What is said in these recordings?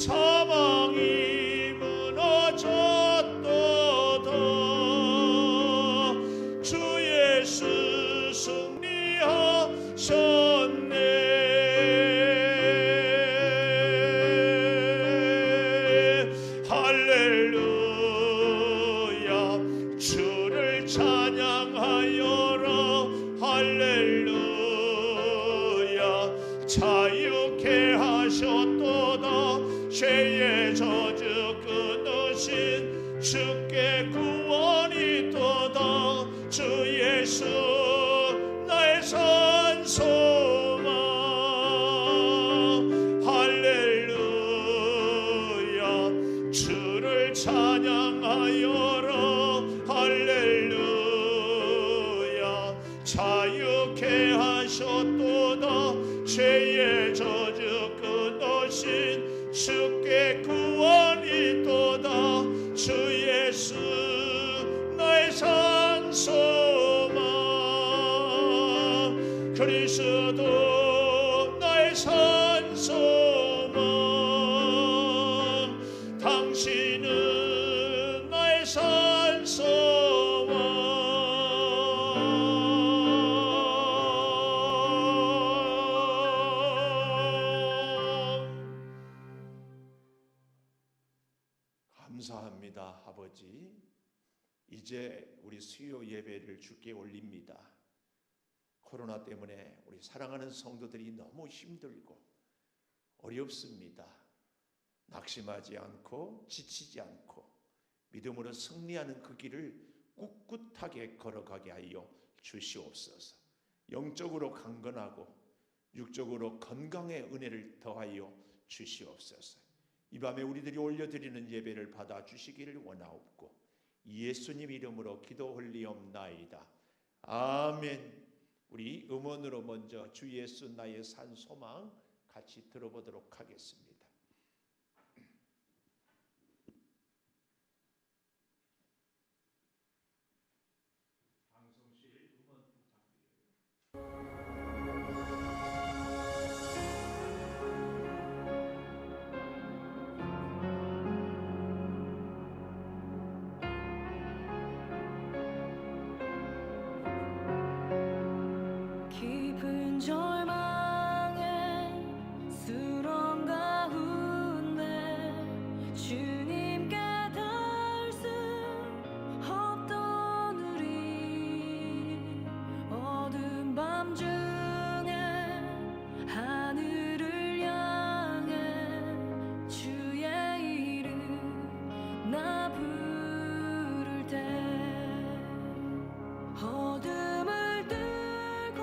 사망이 무너졌도다. 주 예수 승리하셨네. 할렐루야. 주를 찬양하여라. 할렐루야. 자유케 하셨도다. 죄의 저주 끊으신 주께 구원이 있도다. 주 예수 나의 산 소망. 할렐루야. 주를 찬양하여라. 할렐루야. 자유케 하셨도다. 죄의 저주 끊으신 주께 구원이 있도다. 주 예수 나의 산 소망. 그리스도 나의 산 소망. 당신은 나의 산 소망. 감사합니다, 아버지. 이제 우리 수요 예배를 주께 올립니다. 코로나 때문에 우리 사랑하는 성도들이 너무 힘들고 어렵습니다. 낙심하지 않고 지치지 않고 믿음으로 승리하는 그 길을 꿋꿋하게 걸어가게 하여 주시옵소서. 영적으로 강건하고 육적으로 건강의 은혜를 더하여 주시옵소서. 이 밤에 우리들이 올려드리는 예배를 받아주시기를 원하옵고 예수님 이름으로 기도 올리옵나이다. 아멘. 우리 음원으로 먼저 주 예수 나의 산 소망 같이 들어보도록 하겠습니다. 방송실 음원 부탁드려요. 깊은 절망의 수렁 가운데 주님께 닿을 수 없던 우리 어두운 밤 중에 하늘을 향해 주의 이름 나 부를 때 어둠을 뚫고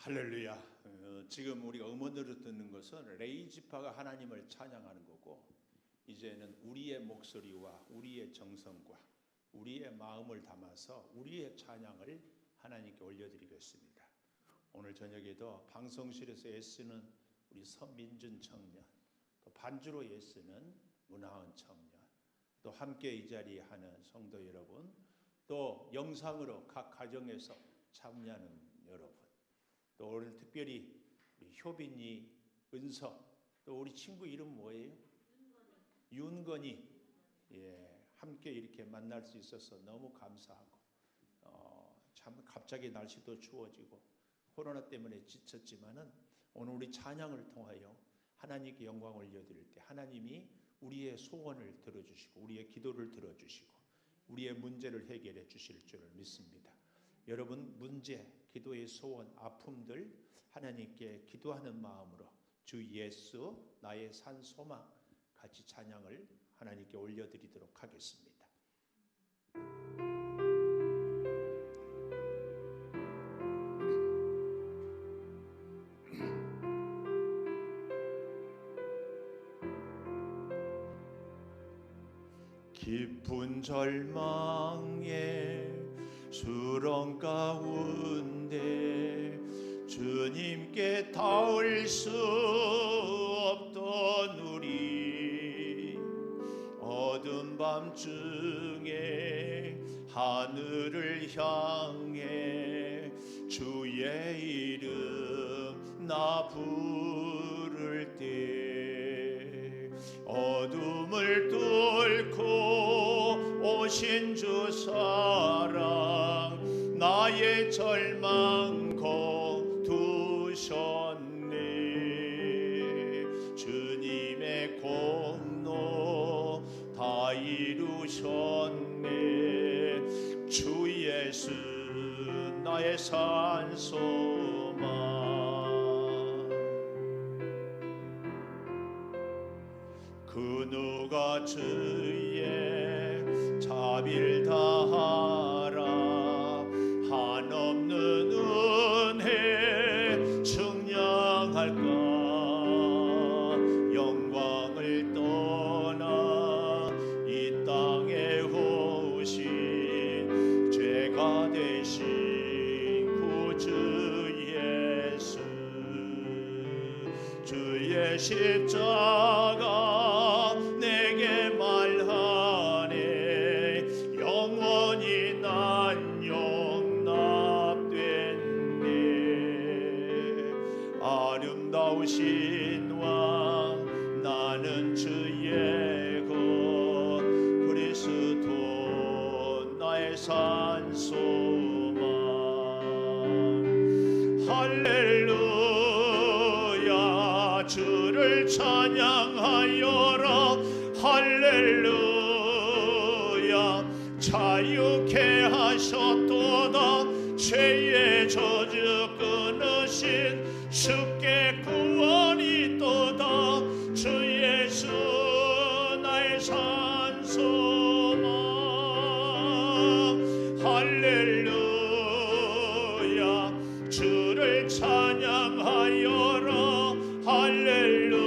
할렐루야. 지금 우리가 음원으로 듣는 것은 레이 지파가 하나님을 찬양하는 거고, 이제는 우리의 목소리와 우리의 정성과 우리의 마음을 담아서 우리의 찬양을 하나님께 올려드리겠습니다. 오늘 저녁에도 방송실에서 애쓰는 우리 서민준 청년, 또 반주로 애쓰는 문하은 청년, 또 함께 이 자리에 하는 성도 여러분, 또 영상으로 각 가정에서 참여하는 여러분, 또 오늘 특별히 우리 효빈이, 은서, 또 우리 친구 이름 뭐예요? 윤건이. 예, 함께 이렇게 만날 수 있어서 너무 감사하고, 참 갑자기 날씨도 추워지고 코로나 때문에 지쳤지만은 오늘 우리 찬양을 통하여 하나님께 영광을 올려드릴 때 하나님이 우리의 소원을 들어주시고 우리의 기도를 들어주시고 우리의 문제를 해결해 주실 줄 믿습니다. 여러분 문제, 기도의 소원, 아픔들 하나님께 기도하는 마음으로 주 예수 나의 산 소망 같이 찬양을 하나님께 올려드리도록 하겠습니다. 깊은 절망에 수렁 가운데 주님께 닿을 수 없던 우리, 어두운 밤중에 하늘을 향해 주의 이름 나 부를 때, 어둠을 뚫고 오신 주 사랑 나의 절망 거두셨네. 주님의 공로 다 이루셨네. 주 예수 나의 산 소망. 그 누가 주의 자비를 다하라. 한없는 은혜 증량할까. 영광을 떠나 이 땅에 오신 죄가 되신 구주 예수, 주의 십자가 내게 말하네. 영원히 난 용납됐네. 아름다우신 왕 나는 주의 것, 그리스도 나의 산 소망. 할렐루야 주를 찬양하여라. 할렐루야 자유케 하셨도다. 죄의 저주 끊으신 주께 구원이 있도다. 주 예수 나의 산 소망. 할렐루야 주를 찬양하여라. 할렐루야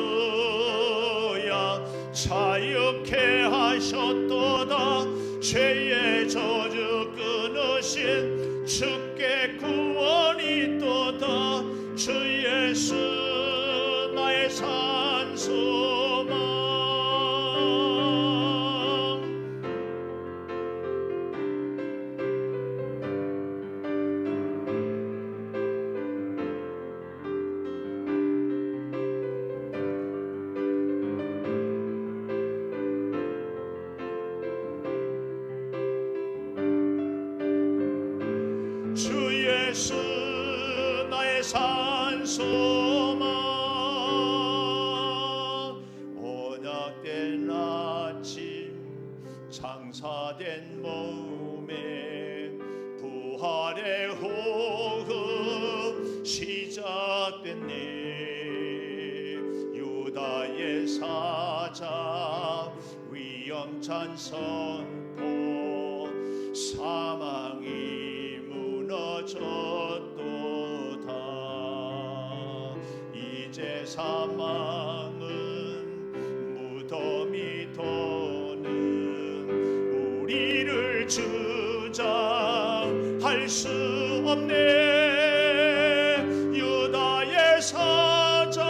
자유케 하셨도다. 죄의 저주 끊으신 주께 구원이 있도다. 주 예수 나의 산 소망. 주 예수 나의 산 소망. 언약된 아침 장사된 몸에 부활의 호흡 시작됐네. 유다의 사자 위엄찬 선포. 사망이 무너졌도다. 사망은 무덤이 도는 우리를 주장할 수 없네. 유다의 사자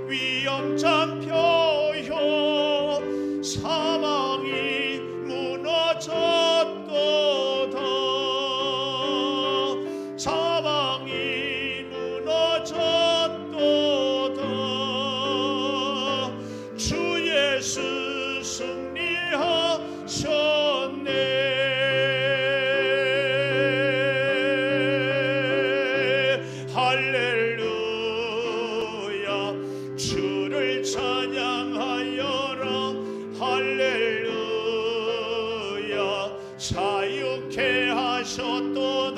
위엄장 펴요 사망이 무너졌도다. 사망이 무너졌도다. 주 예수 승리하셨네. 할렐루야. 주를 찬양하여라. 할렐루야. 자유케 하셨도다.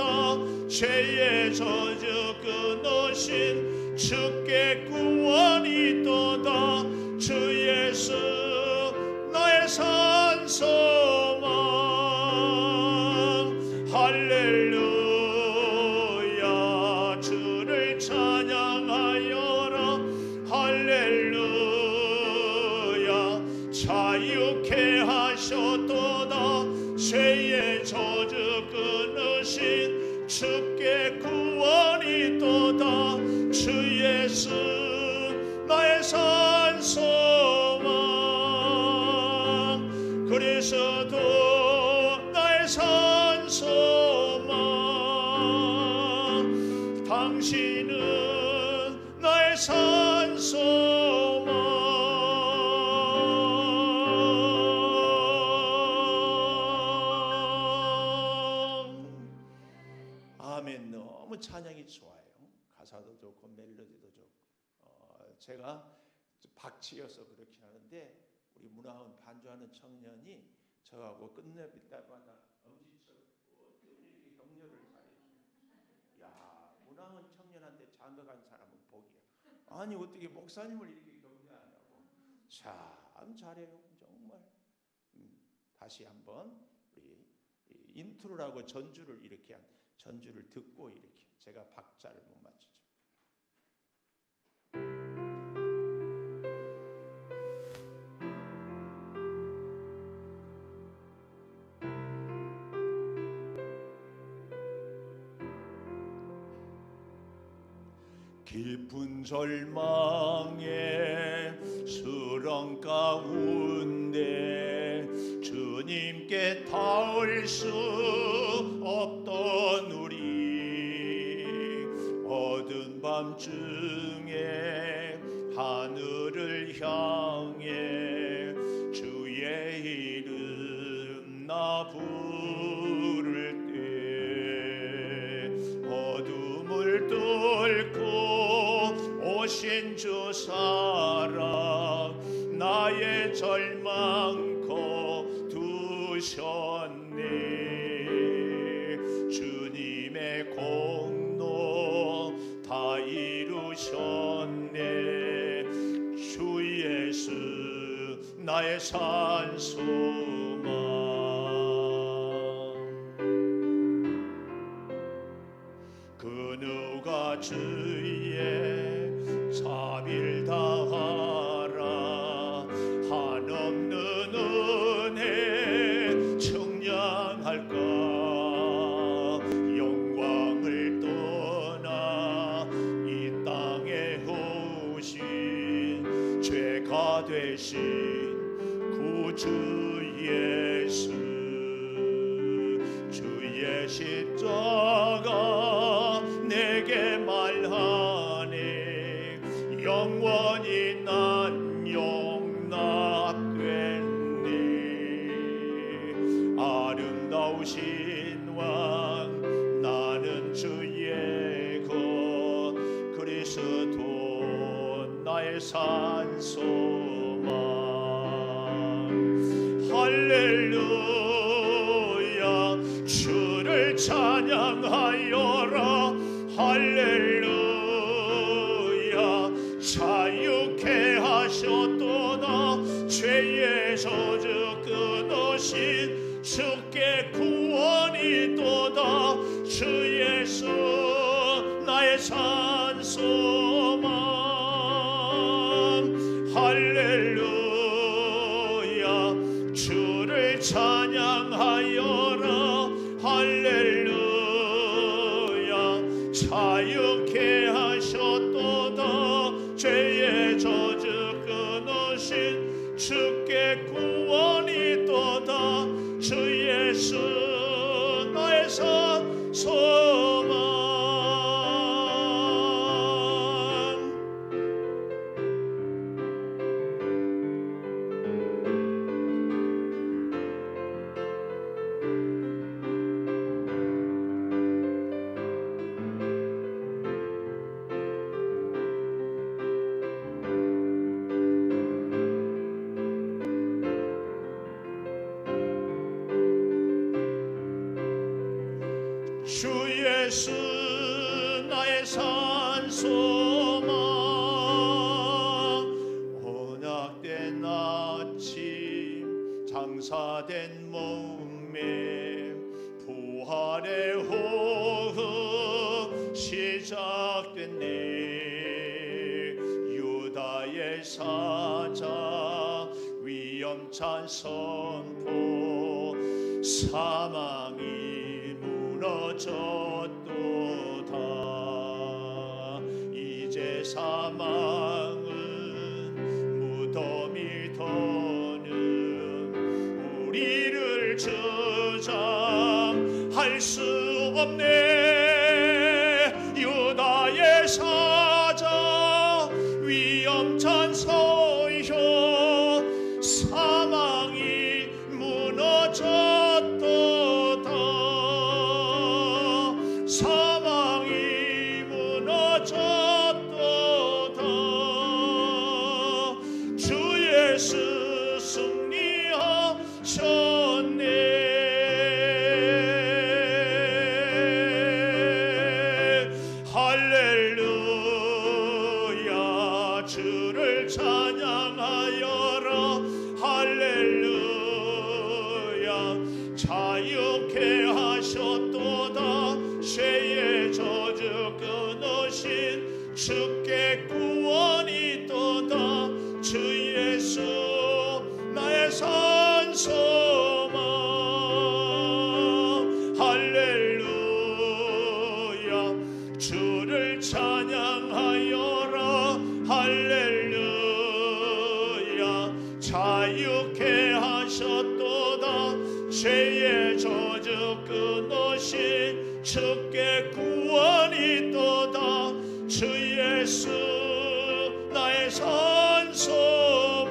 죄의 저주 끊으신 주께 구원이 있도다. 주 예수 나의 산소망. 할렐루야. 주를 찬양하여라. 할렐루야. 자유케 하셨도다. 죄의 저주 끊으신 주께 구원이 있도다. 주 예수 나의 산소망. 그리스도 나의 산소망. 당신은 나의 산소망. 아멘. 너무 찬양이 좋아요. 가사도 좋고 멜로디도 좋고. 제가 박치여서 그렇긴 하는데 우리 문화원 반주하는 청년이 저하고 끝낼 때마다 엄지척 이렇게 격려를 잘해줘요. 야, 문화원 청년한테 장가간 사람은 복이야. 아니 어떻게 목사님을 이렇게 격려하냐고. 참 잘해요 정말. 다시 한번 우리 인트로라고 전주를 이렇게 한 전주를 듣고 이렇게 제가 박자를 못 맞추죠. 깊은 절망의 수렁 가운데 주님께 닿을 수 없던 우리 어두운 밤중에 하늘을 향해 주의 이름 나 부를 때 어둠을 뚫고 오신 주 사랑 나의 절망 거두셨네. 주님의 공로 다 이루셨네. 주 예수 나의 산소망. 그 누가 주의 자비를 다하라. 한없는 은혜 청량할까. 영광을 떠나 이 땅에 오신 죄가 되신 구주 예수. 주의 십자가 내게 말하네. 영원히 난 용납됐네. 아름다우신 왕 나는 주의 것 그리스도 나의 산소망. 할렐루야. 주를 찬양하여라. 할렐루야. 자유케 하셨도다. 죄의 저주 끊으신 주께 구원이 있도다. 주 예수 나의 산소망. 자유케 하셨도다. 죄의 저주 끊으신 주께 구원이 있도다. 주 예수 나의 산 소망. 주 예수 나의 산 소망. 언약된 아침 장사된 몸매 부활의 호흡 시작된 내 유다의 사자 위엄찬 선포. 사망이 무너졌도다. 이제 사망은 무덤이 더는 우리를 저장할 수 없네. 유다의 사자 위엄찬 서효. 사망이 무너졌도다. 사망이 무너졌도다. 주 예수 승리하셨네. 할렐루야. 주를 찬양하여라. 할렐루야. 자유케 하셨도다. 죄의 저주 끊으신 주께 구원이 있도다. 주 예수 나의 산 소망. 할렐루야. 주를 찬양하여라. 할렐루야. 자유케 하셨도다. 죄의 저주 끊으신 주께 구원이 있도다. 주 예수 나의 산 소망.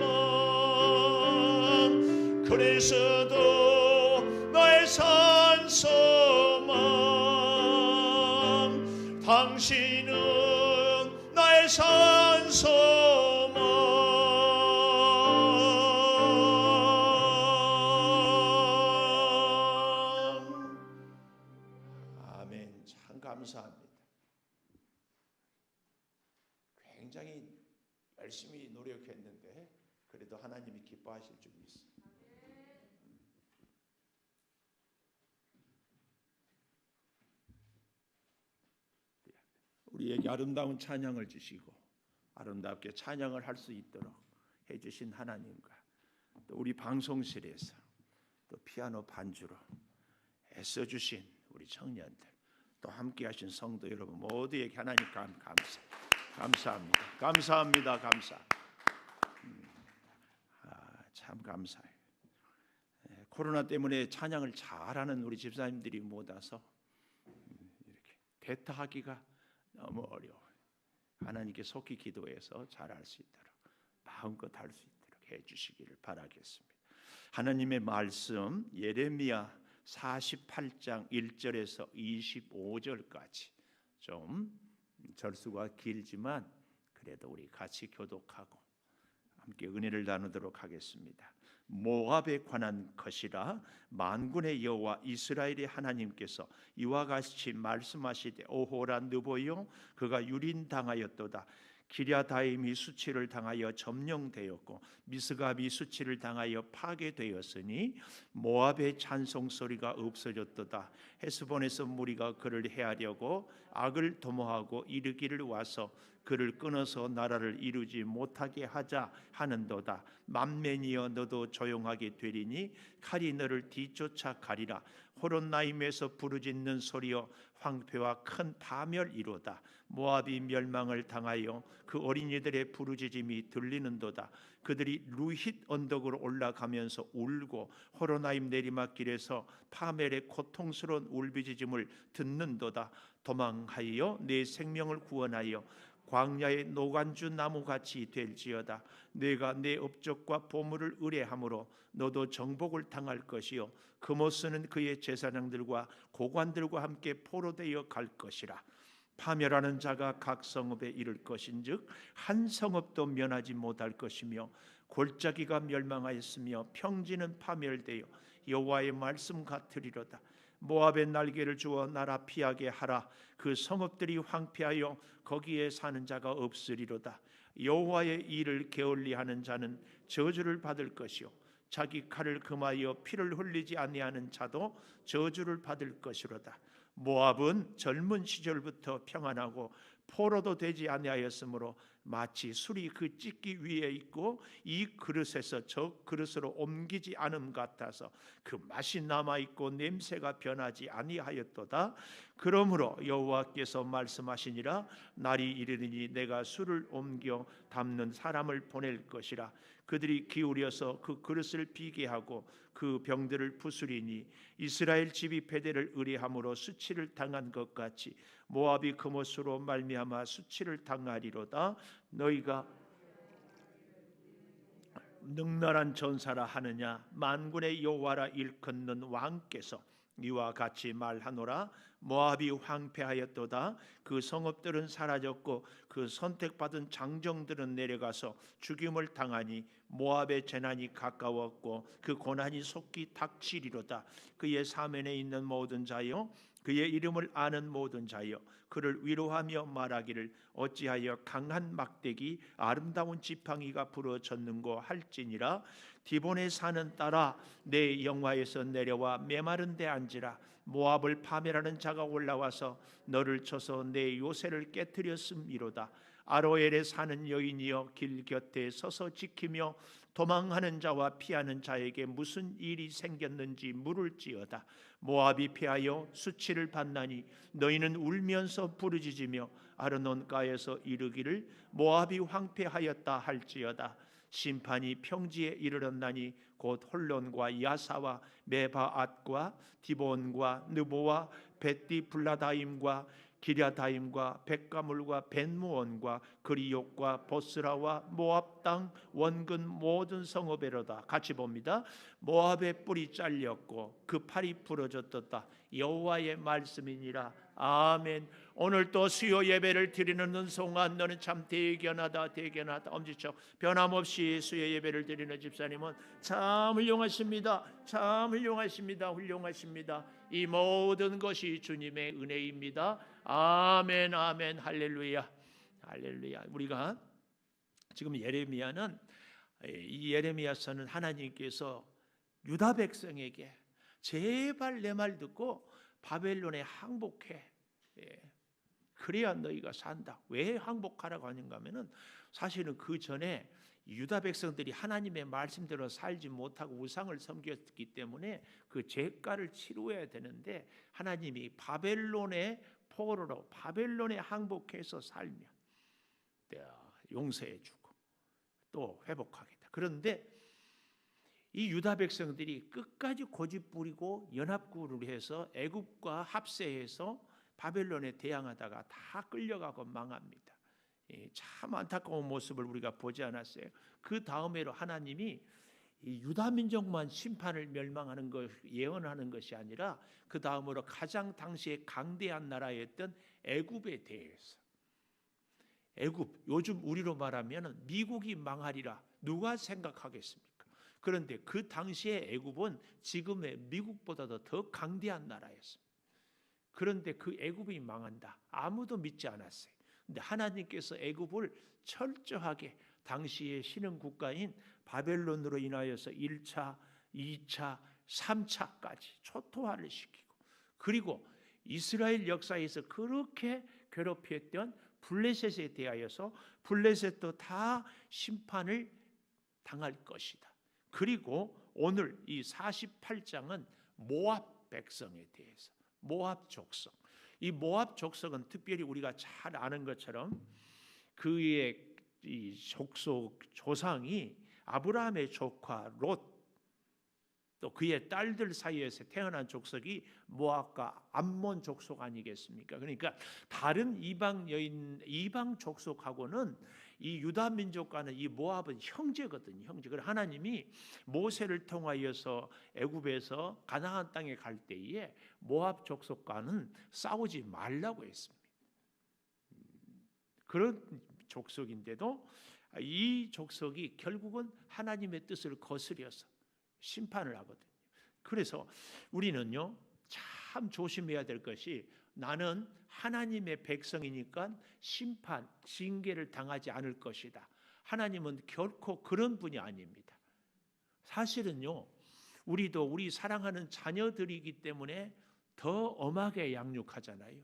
그리스도 나의 산 소망. 당신은 나의 산 소망. 아멘. 참 감사합니다. 굉장히 열심히 노력했는데 그래도 하나님이 기뻐하실 줄 믿습니다. 우리에게 아름다운 찬양을 주시고 아름답게 찬양을 할 수 있도록 해주신 하나님과 또 우리 방송실에서 또 피아노 반주로 애써주신 우리 청년들 또 함께하신 성도 여러분 모두에게 하나님 감사합니다. 감사합니다. 참 감사해요. 코로나 때문에 찬양을 잘하는 우리 집사님들이 못 와서 이렇게 대타하기가 너무 어려워요. 하나님께 속히 기도해서 잘할 수 있도록 마음껏 할 수 있도록 해주시기를 바라겠습니다. 하나님의 말씀 예레미야 48장 1절에서 25절까지 좀 절수가 길지만 그래도 우리 같이 교독하고 함께 은혜를 나누도록 하겠습니다. 모압에 관한 것이라 만군의 여호와 이스라엘의 하나님께서 이와 같이 말씀하시되 오호라 느보여 그가 유린당하였도다. 기랴다임이 수치를 당하여 점령되었고 미스갑이 수치를 당하여 파괴되었으니 모압의 찬송 소리가 없어졌도다. 헤스본에서 무리가 그를 해하려고 악을 도모하고 이르기를 와서 그를 끊어서 나라를 이루지 못하게 하자 하는도다. 만면이여 너도 조용하게 되리니 칼이 너를 뒤쫓아 가리라. 호론나임에서 부르짖는 소리여 황폐와 큰 파멸이로다. 모압이 멸망을 당하여 그 어린이들의 부르짖음이 들리는도다. 그들이 루힛 언덕으로 올라가면서 울고 호로나임 내리막길에서 파멸의 고통스러운 울부짖음을 듣는도다. 도망하여 내 생명을 구원하여 광야의 노간주 나무같이 될지어다. 내가 내 업적과 보물을 의뢰함으로 너도 정복을 당할 것이요 그모스는 그의 제사장들과 고관들과 함께 포로되어 갈 것이라. 파멸하는 자가 각 성읍에 이를 것인즉 한 성읍도 면하지 못할 것이며 골짜기가 멸망하였으며 평지는 파멸되어 여호와의 말씀 같으리로다. 모압의 날개를 주어 나라 피하게 하라. 그 성읍들이 황폐하여 거기에 사는 자가 없으리로다. 여호와의 일을 게을리하는 자는 저주를 받을 것이요 자기 칼을 금하여 피를 흘리지 아니하는 자도 저주를 받을 것이로다. 모압은 젊은 시절부터 평안하고 포로도 되지 아니하였으므로 마치 술이 그 찢기 위에 있고 이 그릇에서 저 그릇으로 옮기지 않음 같아서 그 맛이 남아있고 냄새가 변하지 아니하였도다. 그러므로 여호와께서 말씀하시니라. 날이 이르리니 내가 술을 옮겨 담는 사람을 보낼 것이라. 그들이 기울여서 그 그릇을 비게 하고 그 병들을 부수리니 이스라엘 집이 베델을 의뢰함으로 수치를 당한 것 같이 모압이 그못으로 말미암아 수치를 당하리로다. 너희가 능랄한 전사라 하느냐. 만군의 여호와라 일컫는 왕께서 이와 같이 말하노라. 모압이 황폐하였도다. 그 성읍들은 사라졌고 그 선택받은 장정들은 내려가서 죽임을 당하니 모압의 재난이 가까웠고 그 고난이 속히 닥치리로다. 그의 사면에 있는 모든 자여 그의 이름을 아는 모든 자여 그를 위로하며 말하기를 어찌하여 강한 막대기 아름다운 지팡이가 부러졌는고 할지니라. 디본의 산은 따라 내 영화에서 내려와 메마른 데 앉으라. 모압을 파멸하는 자가 올라와서 너를 쳐서 내 요새를 깨뜨렸음이로다. 아로엘에 사는 여인이여 길 곁에 서서 지키며 도망하는 자와 피하는 자에게 무슨 일이 생겼는지 물을지어다. 모압이 피하여 수치를 받나니 너희는 울면서 부르짖으며 아르논가에서 이르기를 모압이 황폐하였다 할지어다. 심판이 평지에 이르렀나니 곧 홀론과 야사와 메바앗과 디본과 느보와 벳디블라다임과 기랴다임과 백가물과 벤무원과 그리옥과 보스라와 모압 땅 원근 모든 성읍에로다. 같이 봅니다. 모압의 뿔이 잘렸고 그 팔이 부러졌도다. 여호와의 말씀이니라. 아멘. 오늘 또 수요 예배를 드리는 은송아 너는 참 대견하다 대견하다. 엄지척 변함없이 수요 예배를 드리는 집사님은 참 훌륭하십니다. 참 훌륭하십니다. 훌륭하십니다. 이 모든 것이 주님의 은혜입니다. 아멘 아멘 할렐루야 할렐루야. 우리가 지금 예레미야는 이 예레미야서는 하나님께서 유다 백성에게 제발 내 말 듣고 바벨론에 항복해. 그래야 너희가 산다. 왜 항복하라고 하는가 하면은 사실은 그 전에 유다 백성들이 하나님의 말씀대로 살지 못하고 우상을 섬겼기 때문에 그 죄가를 치루어야 되는데 하나님이 바벨론의 포로로 바벨론에 항복해서 살면 용서해 주고 또 회복하겠다. 그런데 이 유다 백성들이 끝까지 고집 부리고 연합구를 해서 애굽과 합세해서 바벨론에 대항하다가 다 끌려가고 망합니다. 참 안타까운 모습을 우리가 보지 않았어요. 그 다음에로 하나님이 이 유다 민족만 심판을 멸망하는 것 예언하는 것이 아니라 그 다음으로 가장 당시에 강대한 나라였던 애굽에 대해서 애굽 요즘 우리로 말하면 미국이 망하리라 누가 생각하겠습니까? 그런데 그 당시에 애굽은 지금의 미국보다도 더 강대한 나라였습니다. 그런데 그 애굽이 망한다. 아무도 믿지 않았어요. 근데 하나님께서 애굽을 철저하게 당시의 신흥 국가인 바벨론으로 인하여서 1차, 2차, 3차까지 초토화를 시키고 그리고 이스라엘 역사에서 그렇게 괴롭혔던 블레셋에 대하여서 블레셋도 다 심판을 당할 것이다. 그리고 오늘 이 48장은 모압 백성에 대해서, 모압 족속. 이 모압 족속은 특별히 우리가 잘 아는 것처럼 그의 이 족속 조상이 아브라함의 조카 롯, 또 그의 딸들 사이에서 태어난 족속이 모압과 암몬 족속 아니겠습니까? 그러니까 다른 이방 여인, 이방 족속하고는 이 유다 민족과는 이 모압은 형제거든요, 형제. 그래서 하나님이 모세를 통하여서 애굽에서 가나안 땅에 갈 때에 모압 족속과는 싸우지 말라고 했습니다. 그런 족속인데도 이 족속이 결국은 하나님의 뜻을 거스려서 심판을 하거든요. 그래서 우리는요 참 조심해야 될 것이, 나는 하나님의 백성이니까 심판, 징계를 당하지 않을 것이다. 하나님은 결코 그런 분이 아닙니다. 사실은요 우리도 우리 사랑하는 자녀들이기 때문에 더 엄하게 양육하잖아요.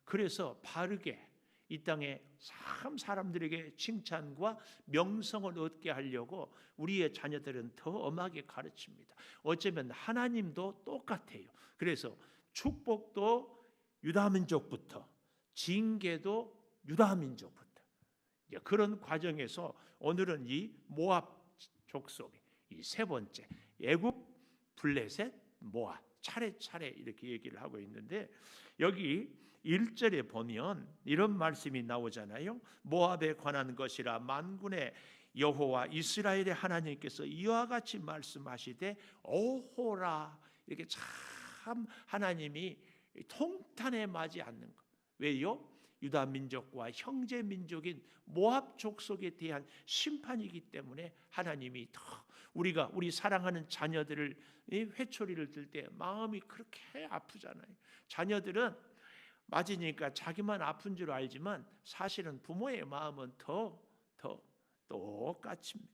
그래서 바르게 이 땅에 참 사람들에게 칭찬과 명성을 얻게 하려고 우리의 자녀들은 더 엄하게 가르칩니다. 어쩌면 하나님도 똑같아요. 그래서 축복도 유다민족부터, 징계도 유다민족부터, 그런 과정에서 오늘은 이 모압 족속의 이 세 번째, 애굽, 블레셋, 모압 차례차례 이렇게 얘기를 하고 있는데, 여기 1절에 보면 이런 말씀이 나오잖아요. 모압에 관한 것이라 만군의 여호와 이스라엘의 하나님께서 이와 같이 말씀하시되 오호라. 이렇게 참 하나님이 통탄에 맞지 않는 것. 왜요? 유다 민족과 형제 민족인 모압 족속에 대한 심판이기 때문에 하나님이 더 우리 사랑하는 자녀들을 회초리를 들 때 마음이 그렇게 아프잖아요. 자녀들은 맞으니까 자기만 아픈 줄 알지만 사실은 부모의 마음은 더 똑같습니다.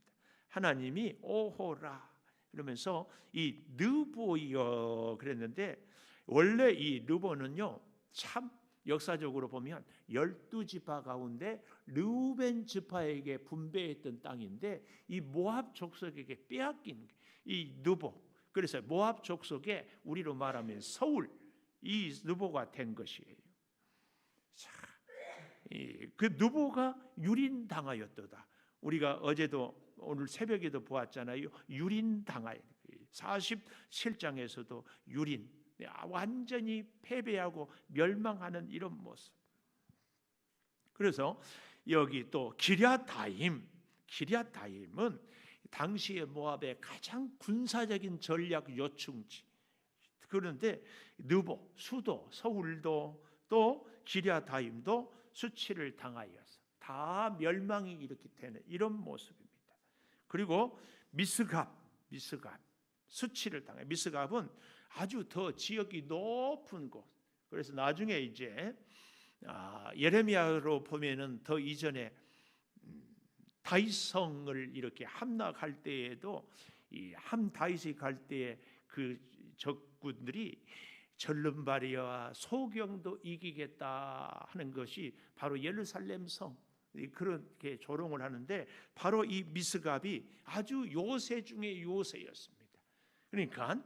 하나님이 오호라 그러면서 이 느보이여 그랬는데, 원래 이 느보는요 참 역사적으로 보면 12지파 가운데 르우벤 지파에게 분배했던 땅인데 이 모압 족속에게 빼앗긴 이 느보, 그래서 모압 족속에 우리로 말하면 서울, 이 느보가 된 것이에요. 자, 그 느보가 유린당하였도다. 우리가 어제도 오늘 새벽에도 보았잖아요. 유린당하여 47장에서도 유린, 완전히 패배하고 멸망하는 이런 모습. 그래서 여기 또 기랴다임은 당시의 모압의 가장 군사적인 전략 요충지. 그런데 느보, 수도, 서울도 또 기랴다임도 수치를 당하여서 다 멸망이 이렇게 되는 이런 모습입니다. 그리고 미스갑 수치를 당해. 미스갑은 아주 더 지역이 높은 곳. 그래서 나중에 이제 예레미야로 보면은 더 이전에 다윗성을 이렇게 함락할 때에도 이 다윗이 갈 때에 그 적군들이 절름발이와 소경도 이기겠다 하는 것이 바로 예루살렘 성, 그렇게 조롱을 하는데 바로 이 미스갑이 아주 요새 중에 요새였습니다. 그러니까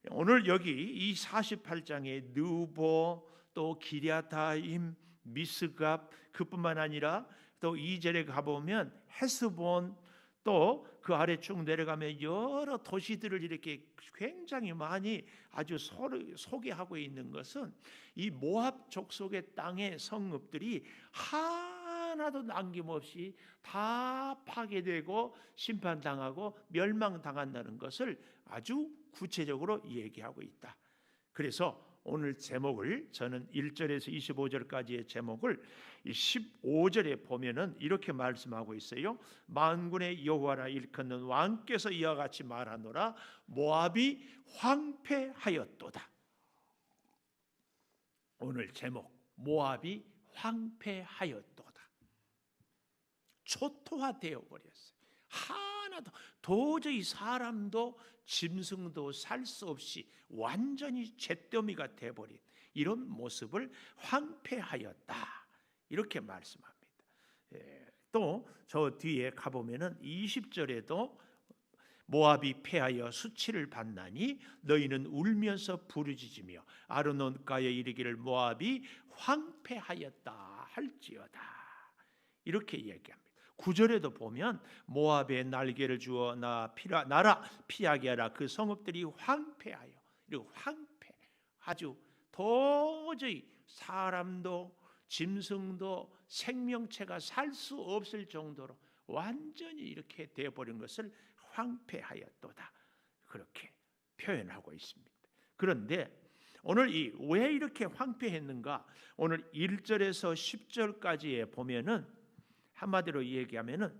오늘 여기 이 48장의 느보, 또 기랴다임, 미스갑, 그뿐만 아니라 또 2절에 가보면 헤스본, 또 그 아래 쭉 내려가면 여러 도시들을 이렇게 굉장히 많이 아주 소개하고 있는 것은 이 모압 족속의 땅의 성읍들이 하나도 남김없이 다 파괴되고 심판당하고 멸망당한다는 것을 아주 구체적으로 얘기하고 있다. 그래서 오늘 제목을 저는 1절에서 25절까지의 제목을 15절에 보면은 이렇게 말씀하고 있어요. 만군의 여호와라 일컫는 왕께서 이와 같이 말하노라. 모압이 황폐하였도다. 오늘 제목 모압이 황폐하였도다. 초토화되어 버렸어요. 하나도 도저히 사람도 짐승도 살 수 없이 완전히 잿더미가 돼버린 이런 모습을 황폐하였다 이렇게 말씀합니다. 또 저 뒤에 가보면은 20절에도 모압이 패하여 수치를 받나니 너희는 울면서 부르짖으며 아르논가에 이르기를 모압이 황폐하였다 할지어다 이렇게 얘기합니다. 9절에도 보면 모압의 날개를 주어 나라 피하게 하라. 그 성읍들이 황폐하여, 이렇게 황폐, 아주 도저히 사람도 짐승도 생명체가 살 수 없을 정도로 완전히 이렇게 되어버린 것을 황폐하였도다 그렇게 표현하고 있습니다. 그런데 오늘 왜 이렇게 황폐했는가? 오늘 1절에서 10절까지에 보면은 한마디로 얘기하면은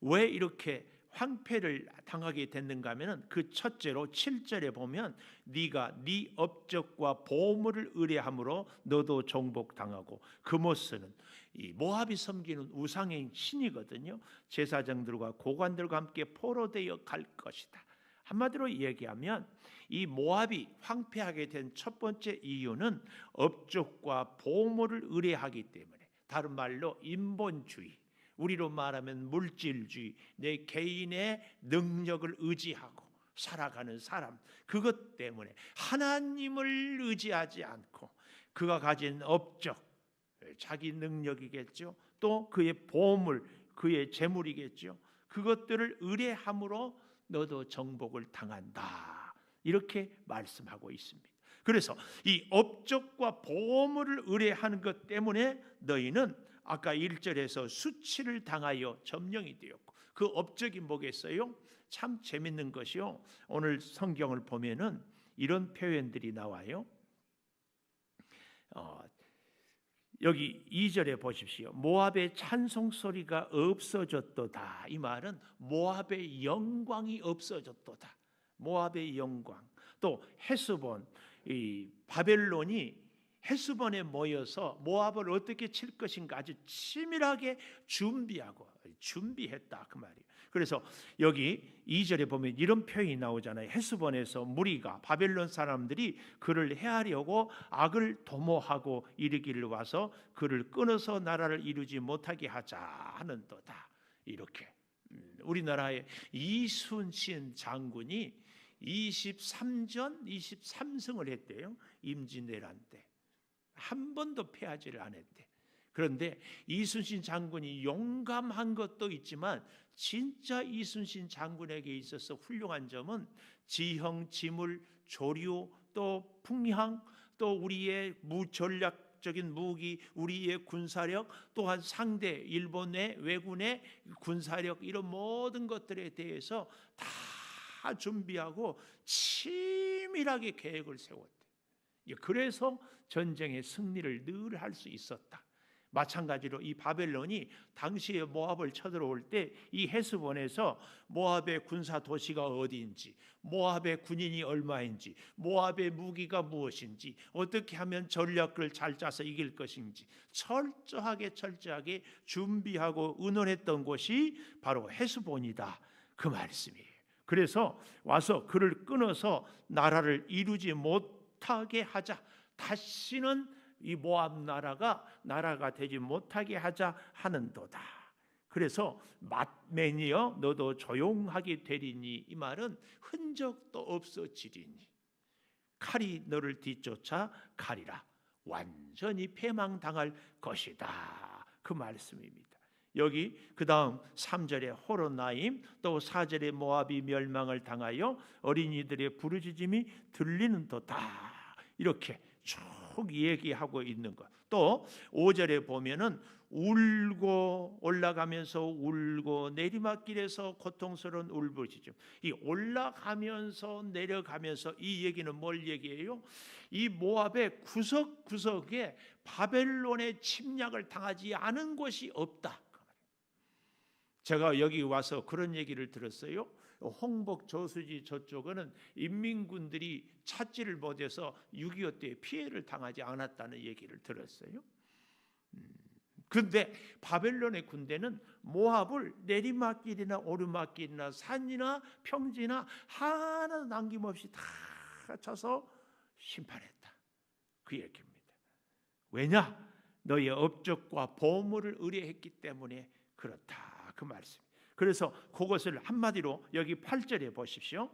왜 이렇게 황폐를 당하게 됐는가 하면은 그 첫째로 7절에 보면 네가 네 업적과 보물을 의뢰함으로 너도 정복당하고 그모스는 이 모압이 섬기는 우상의 신이거든요. 제사장들과 고관들과 함께 포로되어 갈 것이다. 한마디로 얘기하면 이 모압이 황폐하게 된 첫 번째 이유는 업적과 보물을 의뢰하기 때문에, 다른 말로 인본주의, 우리로 말하면 물질주의, 내 개인의 능력을 의지하고 살아가는 사람, 그것 때문에 하나님을 의지하지 않고 그가 가진 업적, 자기 능력이겠죠. 또 그의 보물, 그의 재물이겠죠. 그것들을 의뢰함으로 너도 정복을 당한다. 이렇게 말씀하고 있습니다. 그래서 이 업적과 보물을 의뢰하는 것 때문에 너희는 아까 1절에서 수치를 당하여 점령이 되었고, 그 업적이 뭐겠어요? 참 재밌는 것이요. 오늘 성경을 보면은 이런 표현들이 나와요. 여기 2절에 보십시오. 모압의 찬송 소리가 없어졌도다. 이 말은 모압의 영광이 없어졌도다. 모압의 영광. 또 헤스본, 이 바벨론이 헤스본에 모여서 모압을 어떻게 칠 것인가 아주 치밀하게 준비했다 그 말이에요. 그래서 여기 2절에 보면 이런 표현이 나오잖아요. 헤스본에서 무리가, 바벨론 사람들이 그를 해하려고 악을 도모하고 이르기를 와서 그를 끊어서 나라를 이루지 못하게 하자 하는도다. 이렇게 우리나라의 이순신 장군이 23전 23승을 했대요. 임진왜란 때. 한 번도 패하지를 않았대. 그런데 이순신 장군이 용감한 것도 있지만 진짜 이순신 장군에게 있어서 훌륭한 점은 지형, 지물, 조류, 또 풍향, 또 우리의 전략적인 무기, 우리의 군사력, 또한 상대 일본의 왜군의 군사력, 이런 모든 것들에 대해서 다 준비하고 치밀하게 계획을 세웠대. 그래서 전쟁의 승리를 늘 할 수 있었다. 마찬가지로 이 바벨론이 당시에 모압을 쳐들어올 때 이 헤스본에서 모압의 군사 도시가 어디인지, 모압의 군인이 얼마인지, 모압의 무기가 무엇인지, 어떻게 하면 전략을 잘 짜서 이길 것인지 철저하게 준비하고 의논했던 곳이 바로 헤스본이다 그 말씀이에요. 그래서 와서 그를 끊어서 나라를 이루지 못하게 하자, 다시는 이 모압 나라가 되지 못하게 하자 하는도다. 그래서 맏맨이여 너도 조용하게 되리니, 이 말은 흔적도 없어지리니 칼이 너를 뒤쫓아 가리라, 완전히 패망당할 것이다 그 말씀입니다. 여기 그 다음 3절에 호로나임, 또 4절에 모압이 멸망을 당하여 어린이들의 부르짖음이 들리는도다. 이렇게 쭉 얘기하고 있는 것. 또 5절에 보면은 울고 올라가면서 울고 내리막길에서 고통스러운 울부짖음. 이 올라가면서 내려가면서 이 얘기는 뭘 얘기해요? 이 모압의 구석구석에 바벨론의 침략을 당하지 않은 곳이 없다. 제가 여기 와서 그런 얘기를 들었어요. 홍복 저수지 저쪽은 인민군들이 찾지를 못해서 6.25 때 피해를 당하지 않았다는 얘기를 들었어요. 그런데 바벨론의 군대는 모압을 내리막길이나 오르막길이나 산이나 평지나 하나도 남김없이 다 쳐서 심판했다. 그 얘기입니다. 왜냐? 너의 업적과 보물을 의뢰했기 때문에 그렇다, 그 말씀. 그래서 그것을 한마디로 여기 8절에 보십시오.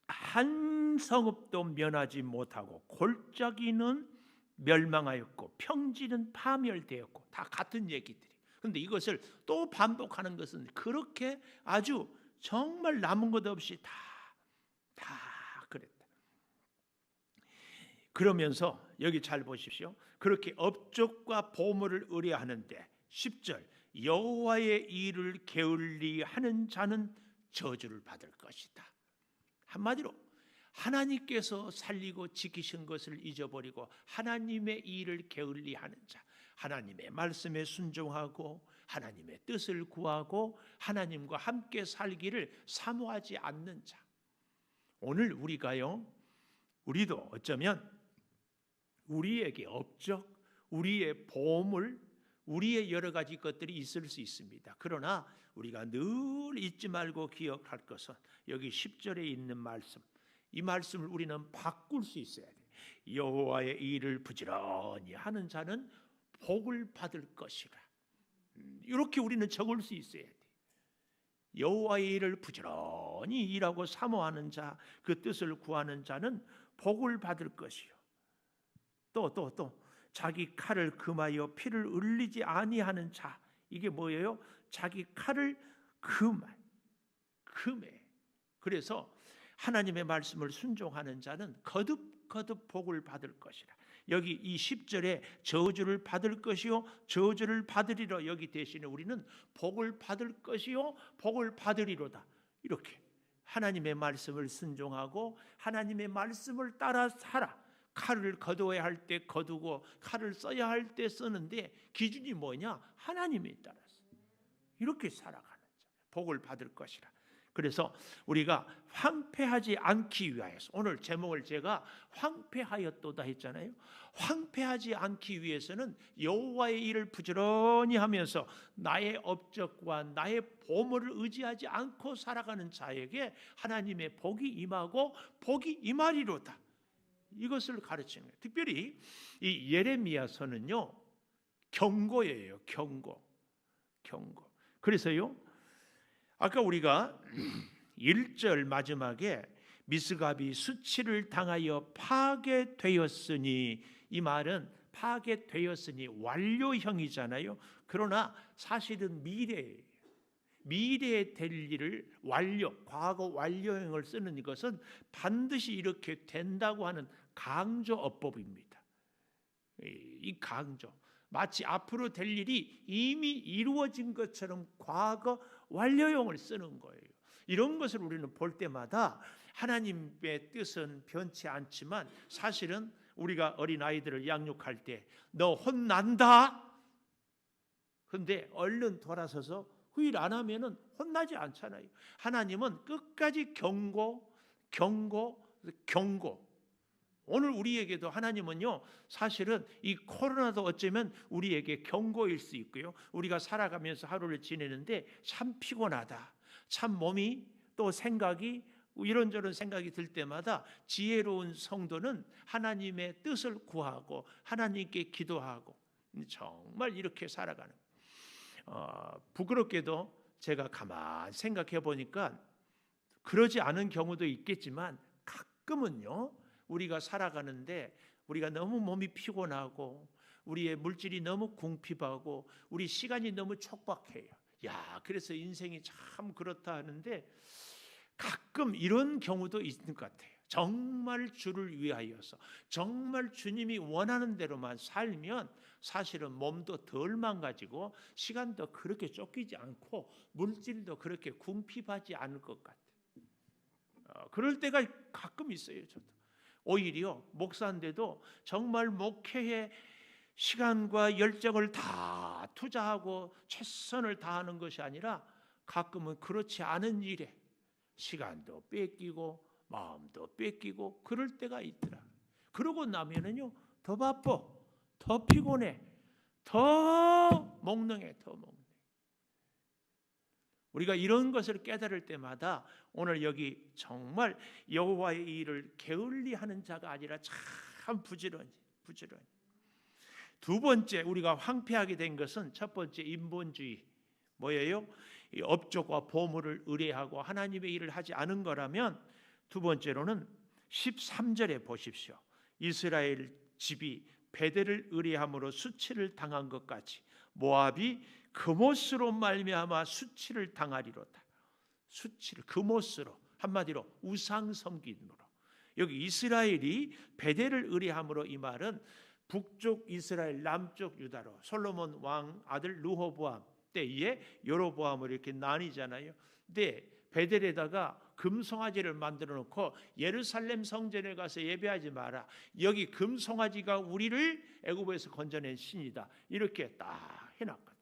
한 성읍도 면하지 못하고 골짜기는 멸망하였고 평지는 파멸되었고, 다 같은 얘기들이. 그런데 이것을 또 반복하는 것은 그렇게 아주 정말 남은 것 없이 다 그랬다. 그러면서 여기 잘 보십시오. 그렇게 업적과 보물을 의뢰하는데 10절, 여호와의 일을 게을리하는 자는 저주를 받을 것이다. 한마디로 하나님께서 살리고 지키신 것을 잊어버리고 하나님의 일을 게을리하는 자, 하나님의 말씀에 순종하고 하나님의 뜻을 구하고 하나님과 함께 살기를 사모하지 않는 자. 오늘 우리도 어쩌면 우리에게 업적, 우리의 보물, 우리의 여러 가지 것들이 있을 수 있습니다. 그러나 우리가 늘 잊지 말고 기억할 것은 여기 10절에 있는 말씀, 이 말씀을 우리는 바꿀 수 있어야 돼. 여호와의 일을 부지런히 하는 자는 복을 받을 것이라. 이렇게 우리는 적을 수 있어야 돼. 여호와의 일을 부지런히 일하고 사모하는 자, 그 뜻을 구하는 자는 복을 받을 것이요. 또 자기 칼을 금하여 피를 흘리지 아니하는 자, 이게 뭐예요? 자기 칼을 금해. 그래서 하나님의 말씀을 순종하는 자는 거듭 복을 받을 것이라. 여기 이 10절에 저주를 받을 것이요 저주를 받으리라, 여기 대신에 우리는 복을 받을 것이요 복을 받으리로다. 이렇게 하나님의 말씀을 순종하고 하나님의 말씀을 따라 살아. 칼을 거두어야 할 때 거두고 칼을 써야 할 때 쓰는데 기준이 뭐냐? 하나님에 따라서 이렇게 살아가는 자, 복을 받을 것이라. 그래서 우리가 황폐하지 않기 위하여서, 오늘 제목을 제가 황폐하였도다 했잖아요. 황폐하지 않기 위해서는 여호와의 일을 부지런히 하면서 나의 업적과 나의 보물을 의지하지 않고 살아가는 자에게 하나님의 복이 임하고 복이 임하리로다. 이것을 가르치는 거예요. 특별히 이 예레미야서는요, 경고예요. 경고. 그래서요, 아까 우리가 1절 마지막에 미스갑이 수치를 당하여 파괴되었으니, 이 말은 파괴되었으니 완료형이잖아요. 그러나 사실은 미래에 될 일을 과거 완료형을 쓰는 이것은 반드시 이렇게 된다고 하는 강조 어법입니다. 이 강조, 마치 앞으로 될 일이 이미 이루어진 것처럼 과거 완료형을 쓰는 거예요. 이런 것을 우리는 볼 때마다 하나님의 뜻은 변치 않지만 사실은 우리가 어린아이들을 양육할 때 너 혼난다. 근데 얼른 돌아서서 후일 안 하면은 혼나지 않잖아요. 하나님은 끝까지 경고. 오늘 우리에게도 하나님은요, 사실은 이 코로나도 어쩌면 우리에게 경고일 수 있고요. 우리가 살아가면서 하루를 지내는데 참 피곤하다, 참 몸이 또 생각이 이런저런 생각이 들 때마다 지혜로운 성도는 하나님의 뜻을 구하고 하나님께 기도하고 정말 이렇게 살아가는, 부끄럽게도 제가 가만 생각해 보니까 그러지 않은 경우도 있겠지만 가끔은요, 우리가 살아가는데 우리가 너무 몸이 피곤하고 우리의 물질이 너무 궁핍하고 우리 시간이 너무 촉박해요. 그래서 인생이 참 그렇다 하는데 가끔 이런 경우도 있는 것 같아요. 정말 주를 위하여서 정말 주님이 원하는 대로만 살면 사실은 몸도 덜 망가지고 시간도 그렇게 쫓기지 않고 물질도 그렇게 궁핍하지 않을 것 같아요. 그럴 때가 가끔 있어요. 저도 오히려 목사인데도 정말 목회에 시간과 열정을 다 투자하고 최선을 다하는 것이 아니라 가끔은 그렇지 않은 일에 시간도 뺏기고 마음도 뺏기고 그럴 때가 있더라. 그러고 나면은요, 더 바빠, 더 피곤해, 더 몽롱해. 우리가 이런 것을 깨달을 때마다 오늘 여기 정말 여호와의 일을 게을리하는 자가 아니라 참 부지런히. 두 번째 우리가 황폐하게 된 것은 첫 번째 인본주의. 뭐예요? 이 업적과 보물을 의뢰하고 하나님의 일을 하지 않은 거라면, 두 번째로는 13절에 보십시오. 이스라엘 집이 베델을 의뢰함으로 수치를 당한 것 같이 모압이 그못으로 말미암아 수치를 당하리로다. 수치를 그못으로, 한마디로 우상 섬김으로. 여기 이스라엘이 베델을 의뢰함으로, 이 말은 북쪽 이스라엘, 남쪽 유다로 솔로몬 왕 아들 르호보암 때에 여로보암을 이렇게 나뉘잖아요. 근데 베델에다가 금송아지를 만들어 놓고 예루살렘 성전에 가서 예배하지 마라. 여기 금송아지가 우리를 애굽에서 건져낸 신이다. 이렇게 딱 해놨거든.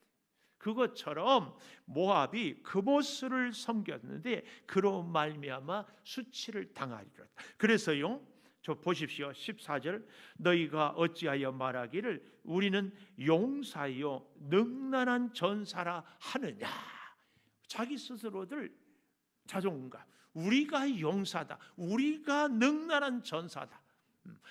그것처럼 모압이 그모스를 섬겼는데 그로 말미암아 수치를 당하리라. 그래서요, 저 보십시오. 14절, 너희가 어찌하여 말하기를 우리는 용사요 능란한 전사라 하느냐. 자기 스스로들 자존감, 우리가 용사다, 우리가 능란한 전사다.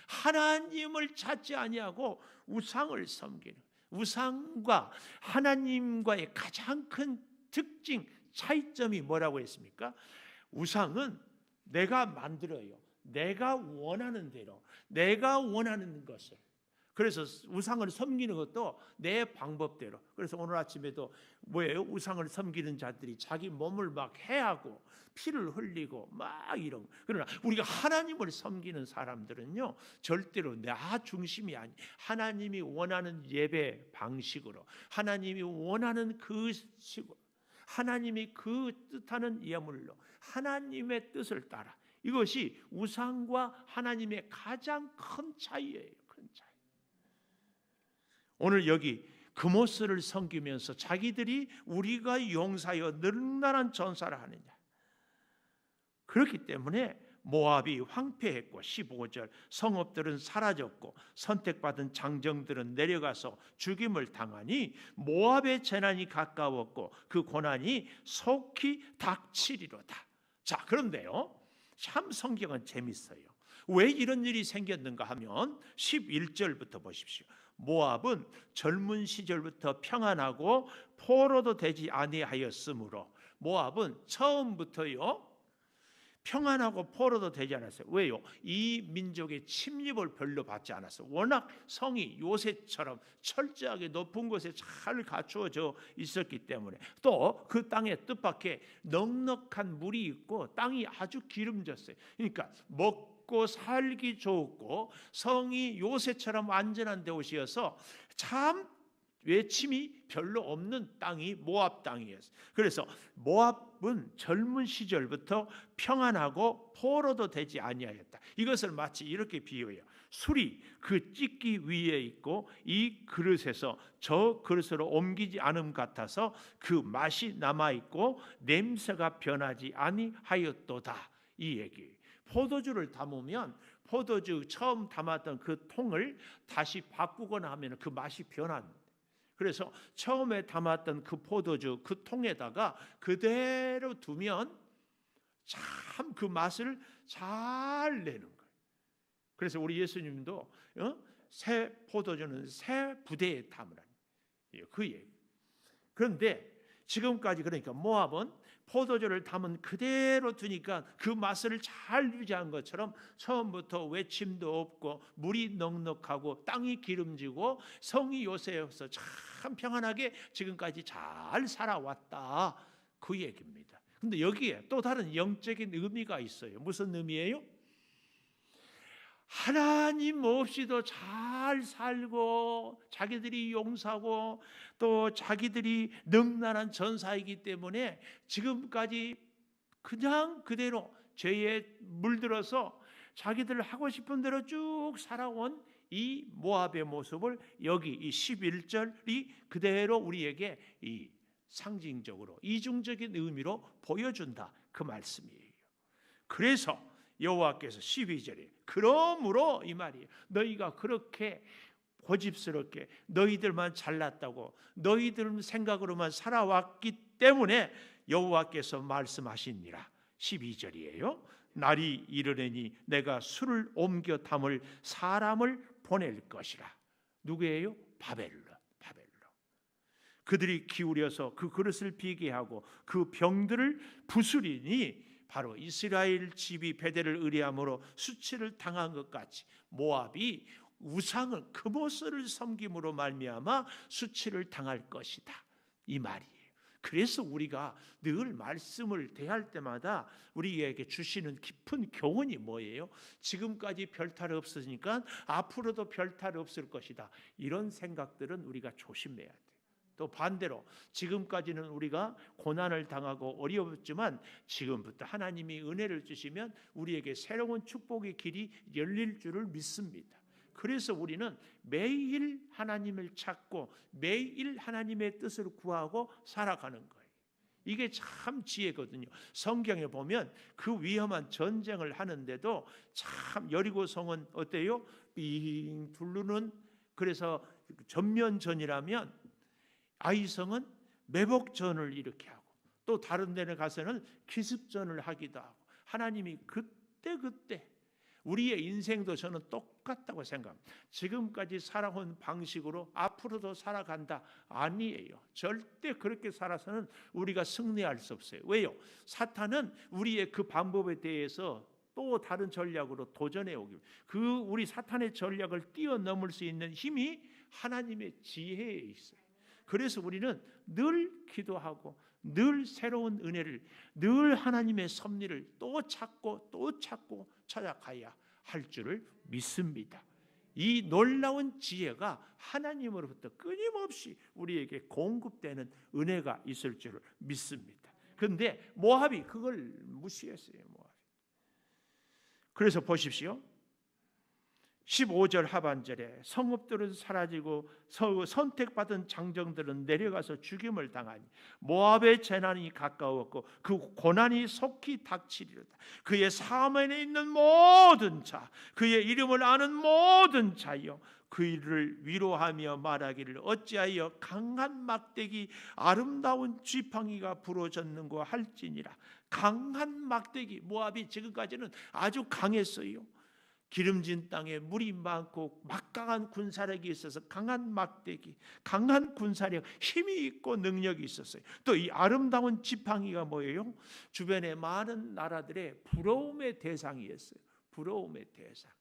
하나님을 찾지 아니하고 우상을 섬기는, 우상과 하나님과의 가장 큰 특징, 차이점이 뭐라고 했습니까? 우상은 내가 만들어요. 내가 원하는 대로, 내가 원하는 것을. 그래서 우상을 섬기는 것도 내 방법대로. 그래서 오늘 아침에도 뭐예요? 우상을 섬기는 자들이 자기 몸을 막 해하고 피를 흘리고 막 이런. 그러나 우리가 하나님을 섬기는 사람들은요, 절대로 나 중심이 아니, 하나님이 원하는 예배 방식으로, 하나님이 원하는 그 식으로, 하나님이 그 뜻하는 예물로 하나님의 뜻을 따라. 이것이 우상과 하나님의 가장 큰 차이예요. 큰 차이. 오늘 여기 그모스를 섬기면서 자기들이 우리가 용사여 능란한 전사를 하느냐. 그렇기 때문에 모압이 황폐했고, 15절, 성읍들은 사라졌고 선택받은 장정들은 내려가서 죽임을 당하니 모압의 재난이 가까웠고 그 고난이 속히 닥치리로다. 자, 그런데요, 참 성경은 재밌어요. 왜 이런 일이 생겼는가 하면 11절부터 보십시오. 모압은 젊은 시절부터 평안하고 포로도 되지 아니하였으므로, 모압은 처음부터요 평안하고 포로도 되지 않았어요. 왜요? 이 민족의 침입을 별로 받지 않았어요. 워낙 성이 요새처럼 철저하게 높은 곳에 잘 갖추어져 있었기 때문에, 또 그 땅의 뜻밖에 넉넉한 물이 있고 땅이 아주 기름졌어요. 그러니까 먹고 살기 좋고 성이 요새처럼 안전한 곳이어서 참 외침이 별로 없는 땅이 모압 땅이었어요. 그래서 모압은 젊은 시절부터 평안하고 포로도 되지 아니하였다. 이것을 마치 이렇게 비유해요. 술이 그 찢기 위에 있고 이 그릇에서 저 그릇으로 옮기지 않음 같아서 그 맛이 남아있고 냄새가 변하지 아니하였도다. 이 얘기. 포도주를 담으면 포도주 처음 담았던 그 통을 다시 바꾸거나 하면 그 맛이 변합니다. 그래서 처음에 담았던 그 포도주 그 통에다가 그대로 두면 참 그 맛을 잘 내는 거예요. 그래서 우리 예수님도 새 포도주는 새 부대에 담으라. 그 얘기. 그런데 지금까지, 그러니까 모압은 포도주를 담은 그대로 두니까 그 맛을 잘 유지한 것처럼 처음부터 외침도 없고 물이 넉넉하고 땅이 기름지고 성이 요새여서 참 평안하게 지금까지 잘 살아왔다. 그 얘기입니다. 근데 여기에 또 다른 영적인 의미가 있어요. 무슨 의미예요? 하나님 없이도 잘 살고 자기들이 용사고 또 자기들이 능란한 전사이기 때문에 지금까지 그냥 그대로 죄에 물들어서 자기들 하고 싶은 대로 쭉 살아온 이 모압의 모습을 여기 이 11절이 그대로 우리에게 이 상징적으로 이중적인 의미로 보여준다. 그 말씀이에요. 그래서 여호와께서 12절에 그러므로 이 말이에요. 너희가 그렇게 고집스럽게 너희들만 잘났다고 너희들 생각으로만 살아왔기 때문에 여호와께서 말씀하시니라. 12절이에요. 날이 이르려니 내가 술을 옮겨 담을 사람을 보낼 것이라. 누구예요? 바벨론. 그들이 기울여서 그 그릇을 비게 하고 그 병들을 부수리니 바로 이스라엘 집이 베델을 의뢰함으로 수치를 당한 것 같이 모압이 우상을 그모스를 섬김으로 말미암아 수치를 당할 것이다, 이 말이에요. 그래서 우리가 늘 말씀을 대할 때마다 우리에게 주시는 깊은 교훈이 뭐예요? 지금까지 별탈 없으니까 앞으로도 별탈 없을 것이다, 이런 생각들은 우리가 조심해야 돼요. 또 반대로 지금까지는 우리가 고난을 당하고 어려웠지만 지금부터 하나님이 은혜를 주시면 우리에게 새로운 축복의 길이 열릴 줄을 믿습니다. 그래서 우리는 매일 하나님을 찾고 매일 하나님의 뜻을 구하고 살아가는 거예요. 이게 참 지혜거든요. 성경에 보면 그 위험한 전쟁을 하는데도 참 여리고성은 어때요? 빙 둘르는, 그래서 전면전이라면 아이성은 매복전을 이렇게 하고 또 다른 데는 가서는 기습전을 하기도 하고, 하나님이 그때 우리의 인생도 저는 똑같다고 생각합니다. 지금까지 살아온 방식으로 앞으로도 살아간다? 아니에요. 절대 그렇게 살아서는 우리가 승리할 수 없어요. 왜요? 사탄은 우리의 그 방법에 대해서 또 다른 전략으로 도전해 오길, 그 우리 사탄의 전략을 뛰어넘을 수 있는 힘이 하나님의 지혜에 있어요. 그래서 우리는 늘 기도하고 늘 새로운 은혜를, 늘 하나님의 섭리를 또 찾고 찾아가야 할 줄을 믿습니다. 이 놀라운 지혜가 하나님으로부터 끊임없이 우리에게 공급되는 은혜가 있을 줄을 믿습니다. 그런데 모압이 그걸 무시했어요. 모압이. 그래서 보십시오. 15절 하반절에 성읍들은 사라지고 선택받은 장정들은 내려가서 죽임을 당하니 모압의 재난이 가까웠고 그 고난이 속히 닥치리로다. 그의 사면에 있는 모든 자, 그의 이름을 아는 모든 자여, 그를 위로하며 말하기를 어찌하여 강한 막대기 아름다운 쥐팡이가 부러졌는고 할지니라. 강한 막대기, 모압이 지금까지는 아주 강했어요. 기름진 땅에 물이 많고 막강한 군사력이 있어서 강한 막대기, 강한 군사력, 힘이 있고 능력이 있었어요. 또 이 아름다운 지팡이가 뭐예요? 주변의 많은 나라들의 부러움의 대상이었어요. 부러움의 대상.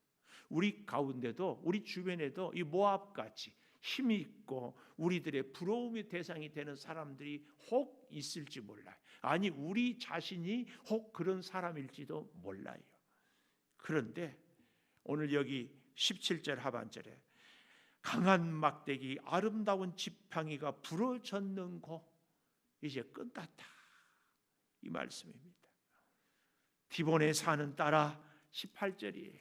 우리 가운데도, 우리 주변에도 이 모압같이 힘이 있고 우리들의 부러움의 대상이 되는 사람들이 혹 있을지 몰라요. 아니, 우리 자신이 혹 그런 사람일지도 몰라요. 그런데 오늘 여기 17절 하반절에 강한 막대기 아름다운 지팡이가 부러졌는고 이제 끝났다, 이 말씀입니다. 디본에 사는 딸아, 18절이에요.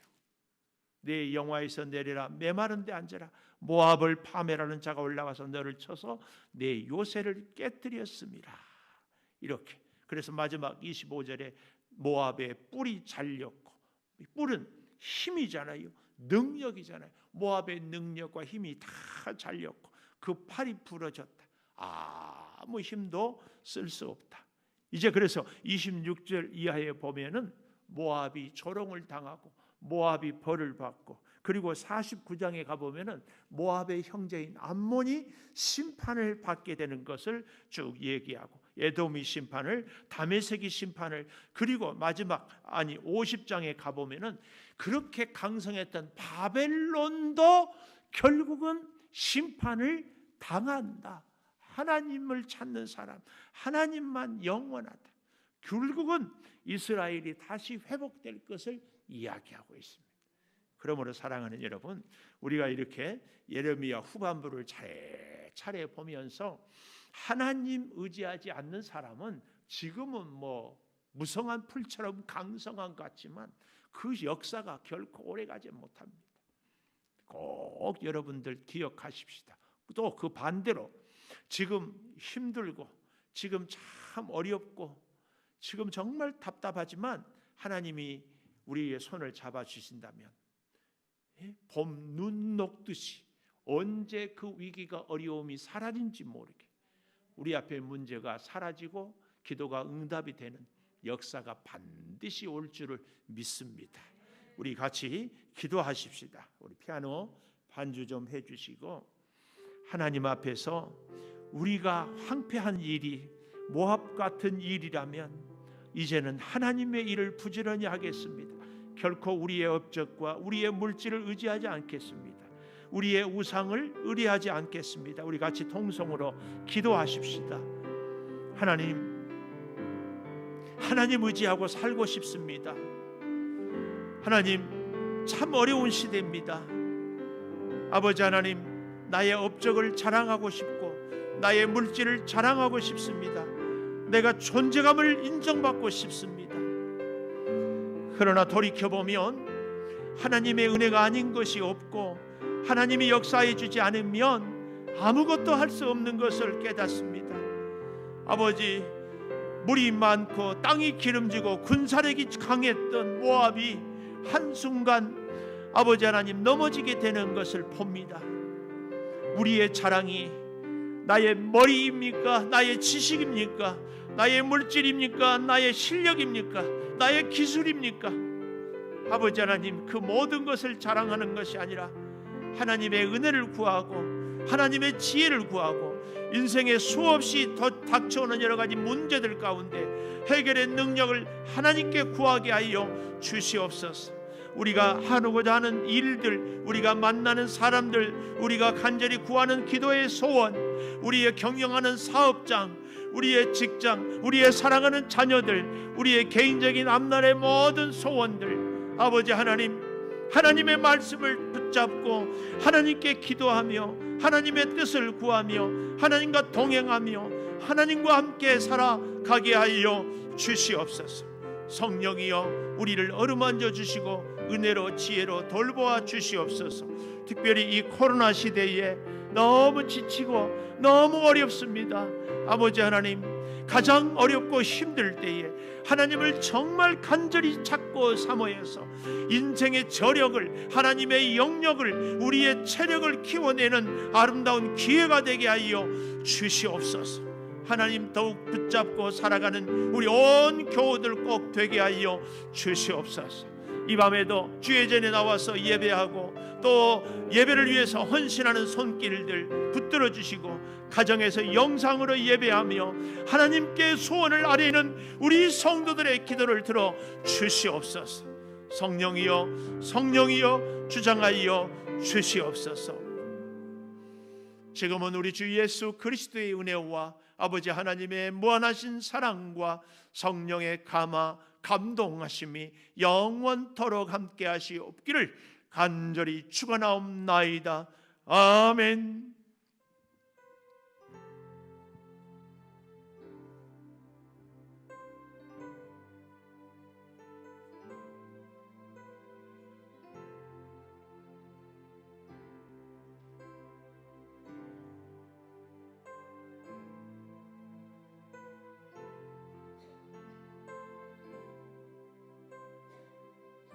내 영화에서 내려라, 메마른 데 앉아라. 모압을 파멸하는 자가 올라가서 너를 쳐서 내 요새를 깨뜨렸습니다. 이렇게. 그래서 마지막 25절에 모압의 뿔이 잘렸고, 뿔은 힘이잖아요. 능력이잖아요. 모압의 능력과 힘이 다 잘렸고 그 팔이 부러졌다. 아무 힘도 쓸 수 없다. 이제 그래서 26절 이하에 보면은 모압이 조롱을 당하고 모압이 벌을 받고, 그리고 49장에 가보면은 모압의 형제인 암몬이 심판을 받게 되는 것을 쭉 얘기하고, 에돔이 심판을, 다메섹이 심판을, 그리고 마지막 50장에 가보면은 그렇게 강성했던 바벨론도 결국은 심판을 당한다. 하나님을 찾는 사람, 하나님만 영원하다. 결국은 이스라엘이 다시 회복될 것을 이야기하고 있습니다. 그러므로 사랑하는 여러분, 우리가 이렇게 예레미야 후반부를 차례차례 보면서 하나님 의지하지 않는 사람은 지금은 뭐 무성한 풀처럼 강성한 것 같지만 그 역사가 결코 오래가지 못합니다. 꼭 여러분들 기억하십시다. 또 그 반대로 지금 힘들고 지금 참 어렵고 지금 정말 답답하지만 하나님이 우리의 손을 잡아주신다면 봄 눈 녹듯이 언제 그 위기가 어려움이 사라진지 모르게 우리 앞에 문제가 사라지고 기도가 응답이 되는 역사가 반드시 올 줄을 믿습니다. 우리 같이 기도하십시다. 우리 피아노 반주 좀 해주시고 하나님 앞에서 우리가 황폐한 일이 모압 같은 일이라면 이제는 하나님의 일을 부지런히 하겠습니다. 결코 우리의 업적과 우리의 물질을 의지하지 않겠습니다. 우리의 우상을 의뢰하지 않겠습니다. 우리 같이 통성으로 기도하십시다. 하나님 의지하고 살고 싶습니다. 하나님, 참 어려운 시대입니다. 아버지 하나님, 나의 업적을 자랑하고 싶고 나의 물질을 자랑하고 싶습니다. 내가 존재감을 인정받고 싶습니다. 그러나 돌이켜보면 하나님의 은혜가 아닌 것이 없고 하나님이 역사해 주지 않으면 아무것도 할 수 없는 것을 깨닫습니다. 아버지, 물이 많고 땅이 기름지고 군사력이 강했던 모압이 한순간 아버지 하나님 넘어지게 되는 것을 봅니다. 우리의 자랑이 나의 머리입니까? 나의 지식입니까? 나의 물질입니까? 나의 실력입니까? 나의 기술입니까? 아버지 하나님, 그 모든 것을 자랑하는 것이 아니라 하나님의 은혜를 구하고 하나님의 지혜를 구하고 인생에 수없이 더 닥쳐오는 여러 가지 문제들 가운데 해결의 능력을 하나님께 구하게 하여 주시옵소서. 우리가 하고자 하는 일들, 우리가 만나는 사람들, 우리가 간절히 구하는 기도의 소원, 우리의 경영하는 사업장, 우리의 직장, 우리의 사랑하는 자녀들, 우리의 개인적인 앞날의 모든 소원들, 아버지 하나님, 하나님의 말씀을 붙잡고 하나님께 기도하며 하나님의 뜻을 구하며 하나님과 동행하며 하나님과 함께 살아가게 하여 주시옵소서. 성령이여, 우리를 어루만져 주시고 은혜로 지혜로 돌보아 주시옵소서. 특별히 이 코로나 시대에 너무 지치고 너무 어렵습니다. 아버지 하나님, 가장 어렵고 힘들 때에 하나님을 정말 간절히 찾고 사모해서 인생의 저력을, 하나님의 영역을, 우리의 체력을 키워내는 아름다운 기회가 되게 하여 주시옵소서. 하나님, 더욱 붙잡고 살아가는 우리 온 교우들 꼭 되게 하여 주시옵소서. 이 밤에도 주의 전에 나와서 예배하고 또 예배를 위해서 헌신하는 손길들 붙들어 주시고 가정에서 영상으로 예배하며 하나님께 소원을 아뢰는 우리 성도들의 기도를 들어 주시옵소서. 성령이여, 성령이여, 주장하여 주시옵소서. 지금은 우리 주 예수 그리스도의 은혜와 아버지 하나님의 무한하신 사랑과 성령의 감동하심이 영원토록 함께 하시옵기를 간절히 축원하옵나이다. 아멘.